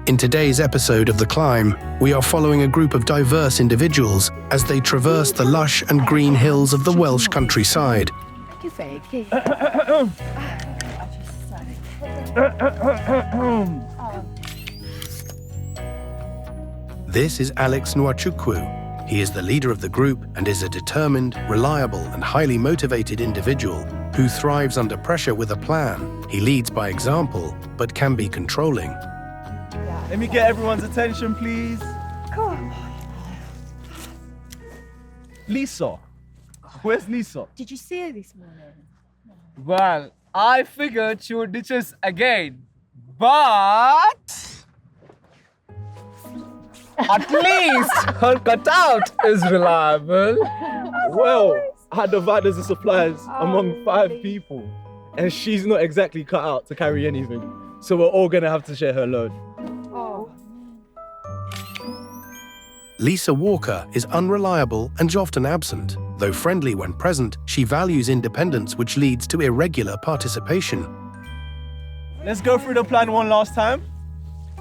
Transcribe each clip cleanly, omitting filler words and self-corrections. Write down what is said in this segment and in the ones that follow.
In today's episode of The Climb, we are following a group of diverse individuals as they traverse the lush and green hills of the Welsh countryside. This is Alex Nwachukwu. He is the leader of the group and is a determined, reliable, and highly motivated individual who thrives under pressure with a plan. He leads by example, but can be controlling. Let me get everyone's attention, please. Come on. Lisa. Where's Lisa? Did you see her this morning? Well, I figured she would ditch us again. But at least her cutout is reliable. Well, I divided the supplies among 5 people, and she's not exactly cut out to carry anything. So we're all gonna have to share her load. Lisa Walker is unreliable and often absent. Though friendly when present, she values independence, which leads to irregular participation. Let's go through the plan one last time.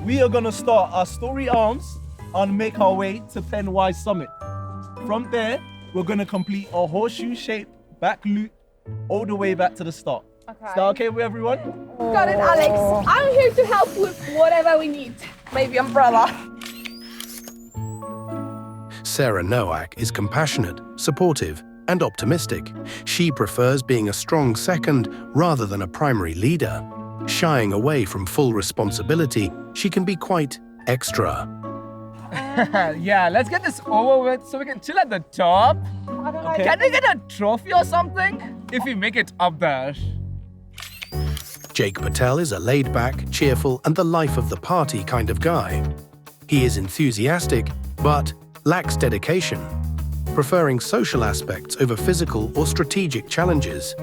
We are gonna start our story arms and make our way to Penwise Summit. From there, we're gonna complete a horseshoe-shaped back loop all the way back to the start. Okay. Is that okay with everyone? Got it, Alex. I'm here to help with whatever we need. Maybe umbrella. Sarah Nowak is compassionate, supportive, and optimistic. She prefers being a strong second rather than a primary leader. Shying away from full responsibility, she can be quite extra. Yeah, let's get this over with so we can chill at the top. I don't know. Okay. Can we get a trophy or something if we make it up there? Jake Patel is a laid-back, cheerful, and the life of the party kind of guy. He is enthusiastic, but lacks dedication, preferring social aspects over physical or strategic challenges.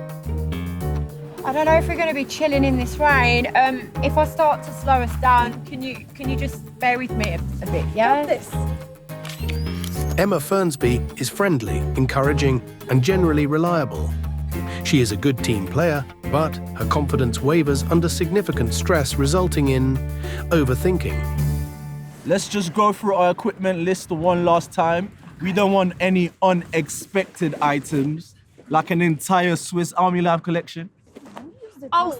I don't know if we're going to be chilling in this rain. If I start to slow us down, can you just bear with me a bit, yeah? This. Emma Fernsby is friendly, encouraging, and generally reliable. She is a good team player, but her confidence wavers under significant stress, resulting in overthinking. Let's just go through our equipment list one last time. We don't want any unexpected items, like an entire Swiss Army Lab collection. Oh,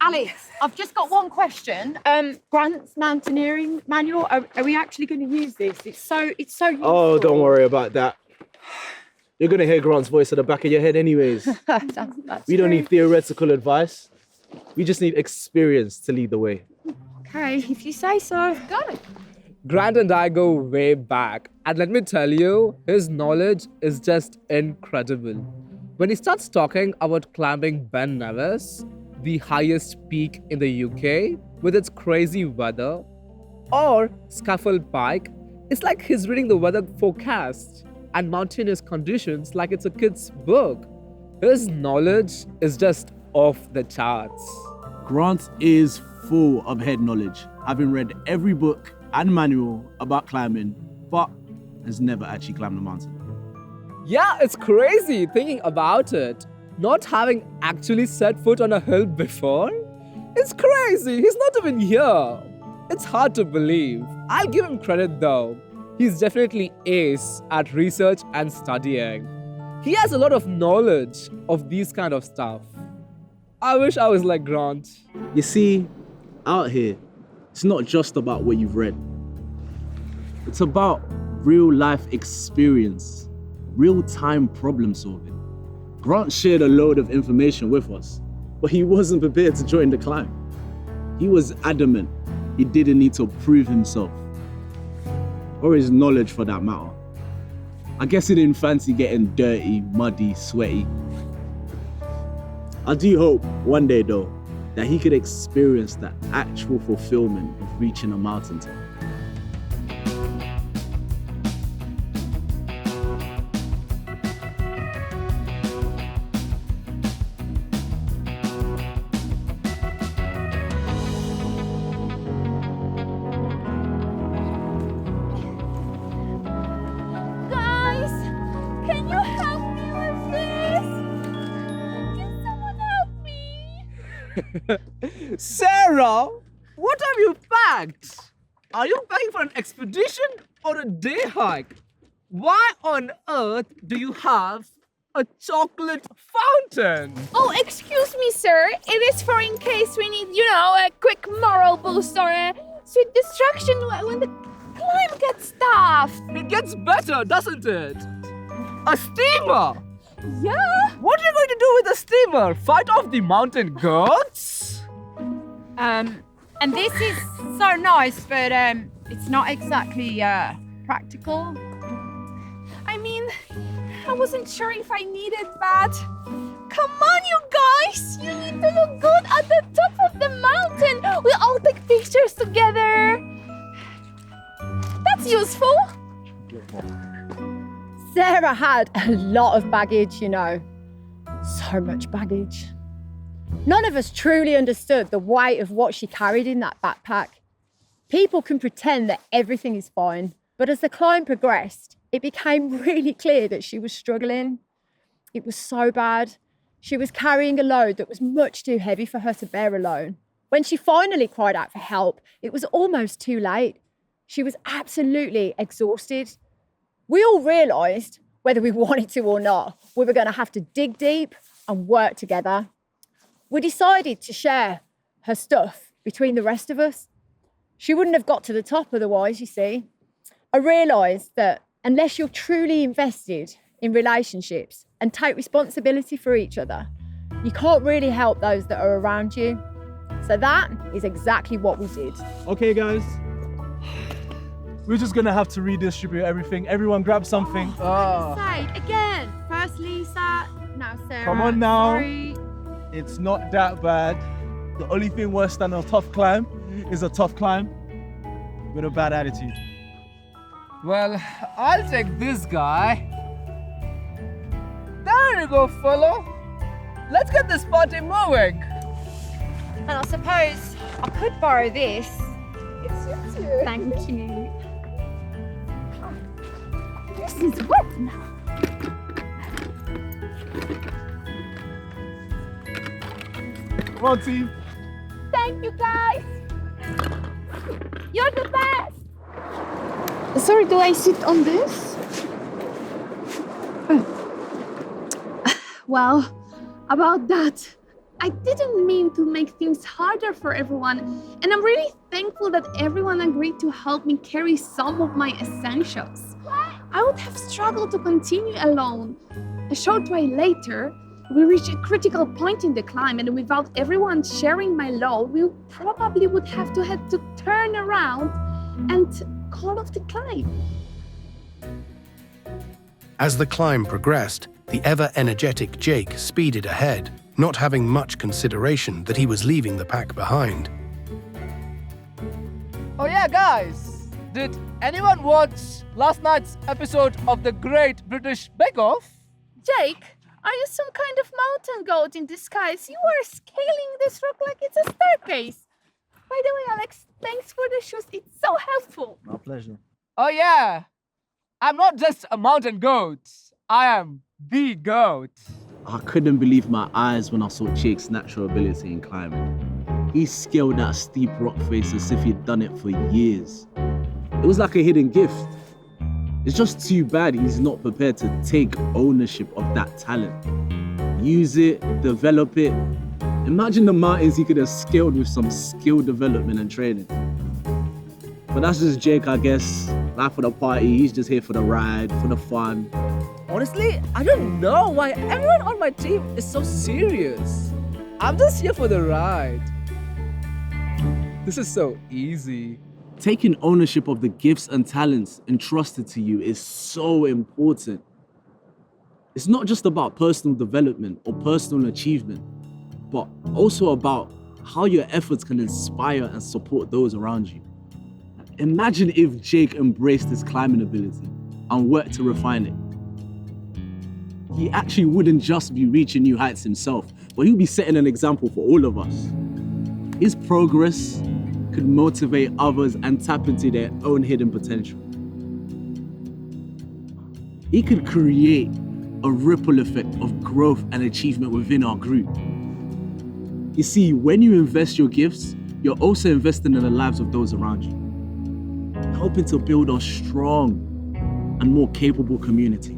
Alex, I've just got one question. Grant's mountaineering manual. Are we actually going to use this? It's so useful. Oh, don't worry about that. You're gonna hear Grant's voice at the back of your head anyways. That's We don't true. need theoretical advice. We just need experience to lead the way. Okay, if you say so. Got it. Grant and I go way back, and let me tell you, his knowledge is just incredible. When he starts talking about climbing Ben Nevis, the highest peak in the UK, with its crazy weather, or Scaffold Pike, it's like he's reading the weather forecast and mountainous conditions like it's a kid's book. His knowledge is just off the charts. Grant is full of head knowledge, having read every book and manual about climbing, but has never actually climbed a mountain. Yeah, it's crazy thinking about it. Not having actually set foot on a hill before? It's crazy, he's not even here. It's hard to believe. I'll give him credit though. He's definitely ace at research and studying. He has a lot of knowledge of these kind of stuff. I wish I was like Grant. You see, out here, it's not just about what you've read. It's about real life experience, real-time problem solving. Grant shared a load of information with us, but he wasn't prepared to join the climb. He was adamant he didn't need to prove himself, or his knowledge for that matter. I guess he didn't fancy getting dirty, muddy, sweaty. I do hope one day though, that he could experience that actual fulfillment of reaching a mountaintop. Guys, can you help me with this? Can someone help me? Sarah, what have you packed? Are you paying for an expedition or a day hike? Why on earth do you have a chocolate fountain? Oh, excuse me, sir. It is for in case we need, a quick moral boost or a sweet distraction when the climb gets tough. It gets better, doesn't it? A steamer! Yeah. What are you going to do with a steamer? Fight off the mountain goats? And this is so nice, but it's not exactly practical. I mean, I wasn't sure if I needed that. Come on, you guys! You need to look good at the top of the mountain. We'll all take pictures together. That's useful. Sarah had a lot of baggage, So much baggage. None of us truly understood the weight of what she carried in that backpack. People can pretend that everything is fine, but as the climb progressed, it became really clear that she was struggling. It was so bad. She was carrying a load that was much too heavy for her to bear alone. When she finally cried out for help, it was almost too late. She was absolutely exhausted. We all realised, whether we wanted to or not, we were going to have to dig deep and work together. We decided to share her stuff between the rest of us. She wouldn't have got to the top otherwise, you see. I realised that unless you're truly invested in relationships and take responsibility for each other, you can't really help those that are around you. So that is exactly what we did. Okay, guys. We're just gonna have to redistribute everything. Everyone grab something. Say again. First Lisa, now Sarah. Come on now. Sorry. It's not that bad. The only thing worse than a tough climb is a tough climb with a bad attitude. Well, I'll take this guy. There you go, fellow. Let's get this party moving. And I suppose I could borrow this. It's you too. Thank you. This is wet now. Come on, team. Thank you, guys. You're the best. Sorry, do I sit on this? Well, about that, I didn't mean to make things harder for everyone, and I'm really thankful that everyone agreed to help me carry some of my essentials. I would have struggled to continue alone. A short while later, we reached a critical point in the climb, and without everyone sharing my load, we probably would have to turn around and call off the climb. As the climb progressed, the ever-energetic Jake speeded ahead, not having much consideration that he was leaving the pack behind. Oh yeah, guys. Did anyone watch last night's episode of the Great British Bake Off? Jake, are you some kind of mountain goat in disguise? You are scaling this rock like it's a staircase. By the way, Alex, thanks for the shoes. It's so helpful. My pleasure. Oh yeah. I'm not just a mountain goat. I am the goat. I couldn't believe my eyes when I saw Jake's natural ability in climbing. He scaled that steep rock face as if he'd done it for years. It was like a hidden gift. It's just too bad he's not prepared to take ownership of that talent. Use it, develop it. Imagine the mountains he could have scaled with some skill development and training. But that's just Jake, I guess. Life of the party, he's just here for the ride, for the fun. Honestly, I don't know why everyone on my team is so serious. I'm just here for the ride. This is so easy. Taking ownership of the gifts and talents entrusted to you is so important. It's not just about personal development or personal achievement, but also about how your efforts can inspire and support those around you. Imagine if Jake embraced his climbing ability and worked to refine it. He actually wouldn't just be reaching new heights himself, but he'll be setting an example for all of us. His progress could motivate others and tap into their own hidden potential. He could create a ripple effect of growth and achievement within our group. You see, when you invest your gifts, you're also investing in the lives of those around you. helping to build a strong and more capable community.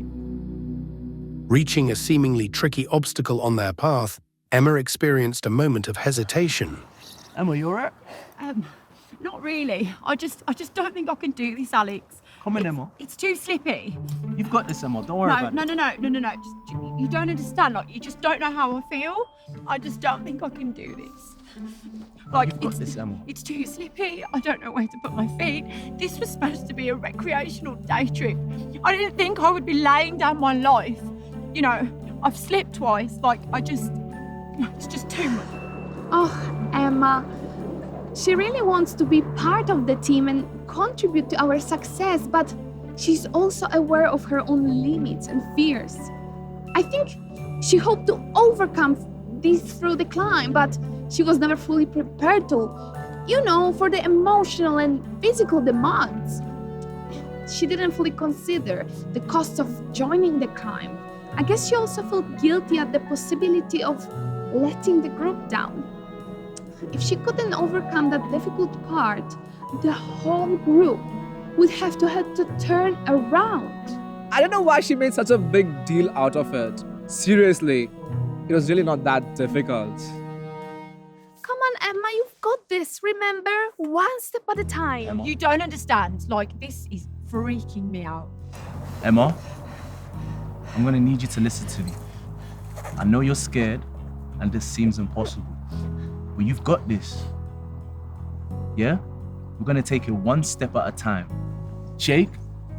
Reaching a seemingly tricky obstacle on their path, Emma experienced a moment of hesitation. Emma, you alright? Not really. I just don't think I can do this, Alex. Come in, Emma. It's too slippy. You've got this, Emma. Don't worry about it. No. You don't understand. Like, you just don't know how I feel. I just don't think I can do this. Like, You've got this, Emma. It's too slippy. I don't know where to put my feet. This was supposed to be a recreational day trip. I didn't think I would be laying down my life. You know, I've slipped twice. Like, it's just too much. Oh, Emma. She really wants to be part of the team and contribute to our success, but she's also aware of her own limits and fears. I think she hoped to overcome this through the climb, but she was never fully prepared to, for the emotional and physical demands. She didn't fully consider the cost of joining the climb. I guess she also felt guilty at the possibility of letting the group down. If she couldn't overcome that difficult part, the whole group would have to turn around. I don't know why she made such a big deal out of it. Seriously, it was really not that difficult. Come on, Emma, you've got this. Remember, one step at a time. You don't understand. Like, this is freaking me out. Emma, I'm gonna need you to listen to me. I know you're scared and this seems impossible, but you've got this. Yeah? We're gonna take it one step at a time. Jake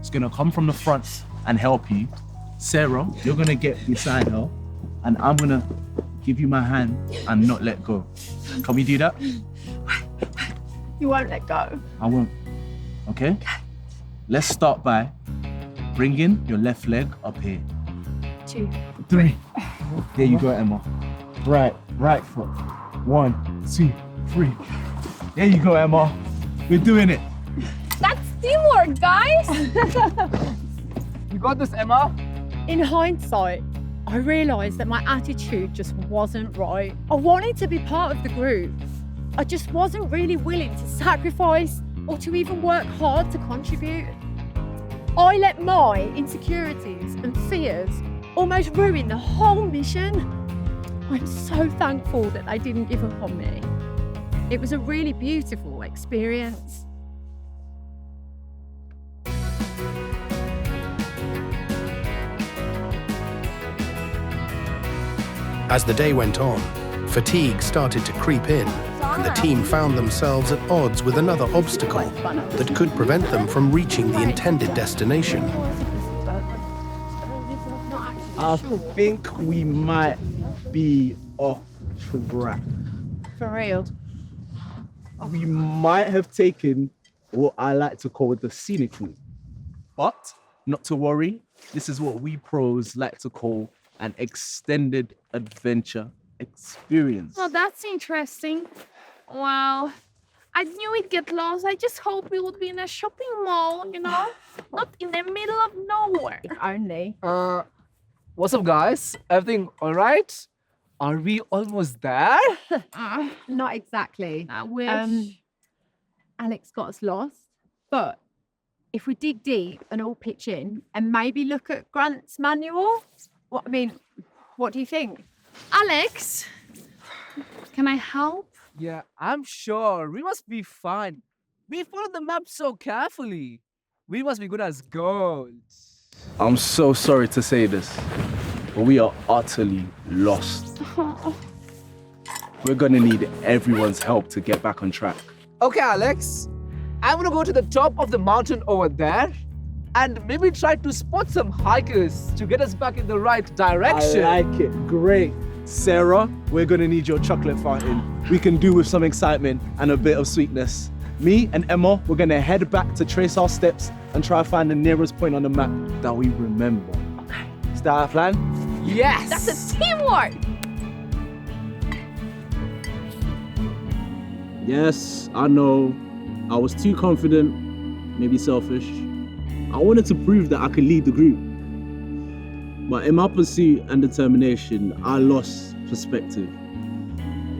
is gonna come from the front and help you. Sarah, you're gonna get beside her, and I'm gonna give you my hand and not let go. Can we do that? You won't let go. I won't. Okay? Let's start by bringing your left leg up here. 2, 3. There you go, Emma. Right foot. 1, 2, 3. There you go, Emma. We're doing it. That's teamwork, guys. You got this, Emma? In hindsight, I realised that my attitude just wasn't right. I wanted to be part of the group. I just wasn't really willing to sacrifice or to even work hard to contribute. I let my insecurities and fears almost ruin the whole mission. I'm so thankful that they didn't give up on me. It was a really beautiful experience. As the day went on, fatigue started to creep in, and the team found themselves at odds with another obstacle that could prevent them from reaching the intended destination. I think we might be off track. For real. We might have taken what I like to call the scenic route. But not to worry, this is what we pros like to call an extended adventure experience. Oh, that's interesting. Well, I knew we'd get lost. I just hoped we would be in a shopping mall, not in the middle of nowhere. If only. What's up, guys? Everything all right? Are we almost there? Not exactly. I wish. Alex got us lost, but if we dig deep and all pitch in and maybe look at Grant's manual, what do you think? Alex, can I help? Yeah, I'm sure. We must be fine. We followed the map so carefully. We must be good as gold. I'm so sorry to say this, but we are utterly lost. We're gonna need everyone's help to get back on track. Okay, Alex. I'm gonna go to the top of the mountain over there and maybe try to spot some hikers to get us back in the right direction. I like it. Great. Sarah, we're gonna need your chocolate fountain. We can do with some excitement and a bit of sweetness. Me and Emma, we're gonna head back to trace our steps and try to find the nearest point on the map that we remember. Is that our plan? Yes! That's a teamwork. Yes, I know. I was too confident, maybe selfish. I wanted to prove that I could lead the group. But in my pursuit and determination, I lost perspective.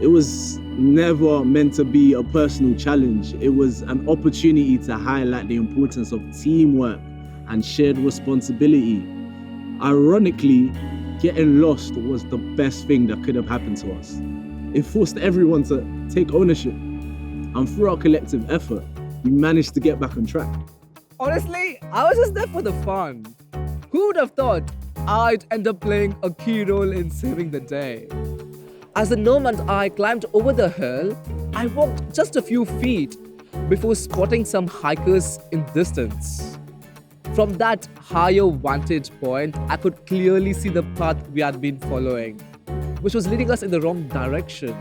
It was never meant to be a personal challenge. It was an opportunity to highlight the importance of teamwork and shared responsibility. Ironically, getting lost was the best thing that could have happened to us. It forced everyone to take ownership. And through our collective effort, we managed to get back on track. Honestly, I was just there for the fun. Who would have thought I'd end up playing a key role in saving the day? As the gnome and I climbed over the hill, I walked just a few feet before spotting some hikers in distance. From that higher vantage point, I could clearly see the path we had been following, which was leading us in the wrong direction.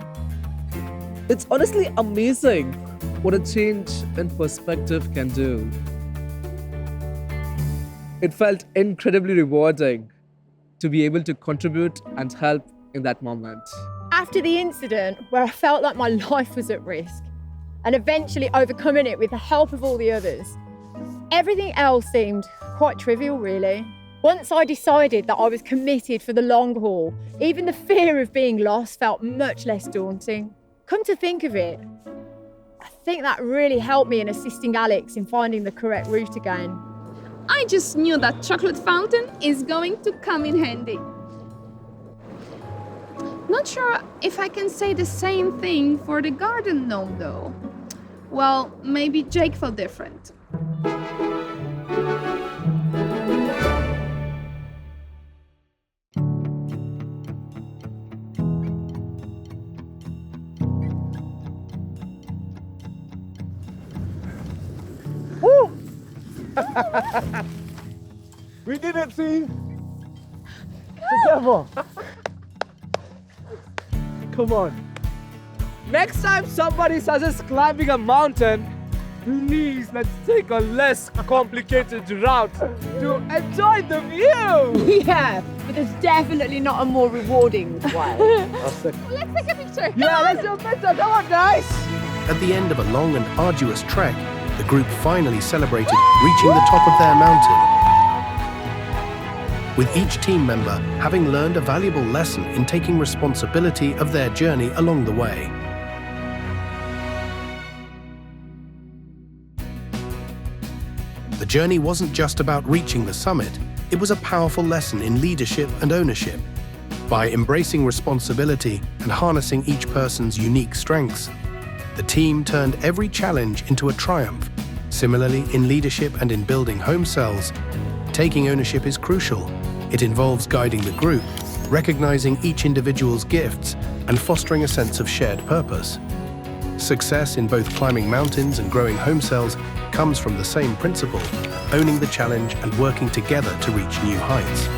It's honestly amazing what a change in perspective can do. It felt incredibly rewarding to be able to contribute and help in that moment. After the incident, where I felt like my life was at risk, and eventually overcoming it with the help of all the others, everything else seemed quite trivial, really. Once I decided that I was committed for the long haul, even the fear of being lost felt much less daunting. Come to think of it, I think that really helped me in assisting Alex in finding the correct route again. I just knew that chocolate fountain is going to come in handy. Not sure if I can say the same thing for the garden gnome though. Well, maybe Jake felt different. We did it, team. Together. Come on. Next time somebody suggests climbing a mountain, please let's take a less complicated route to enjoy the view. Yeah, but there's definitely not a more rewarding way. Let's take a picture. Yeah, let's do a picture. Come on, guys. At the end of a long and arduous trek, the group finally celebrated reaching the top of their mountain, with each team member having learned a valuable lesson in taking responsibility of their journey along the way. The journey wasn't just about reaching the summit, it was a powerful lesson in leadership and ownership. By embracing responsibility and harnessing each person's unique strengths, the team turned every challenge into a triumph. Similarly, in leadership and in building home cells, taking ownership is crucial. It involves guiding the group, recognizing each individual's gifts, and fostering a sense of shared purpose. Success in both climbing mountains and growing home cells comes from the same principle, owning the challenge and working together to reach new heights.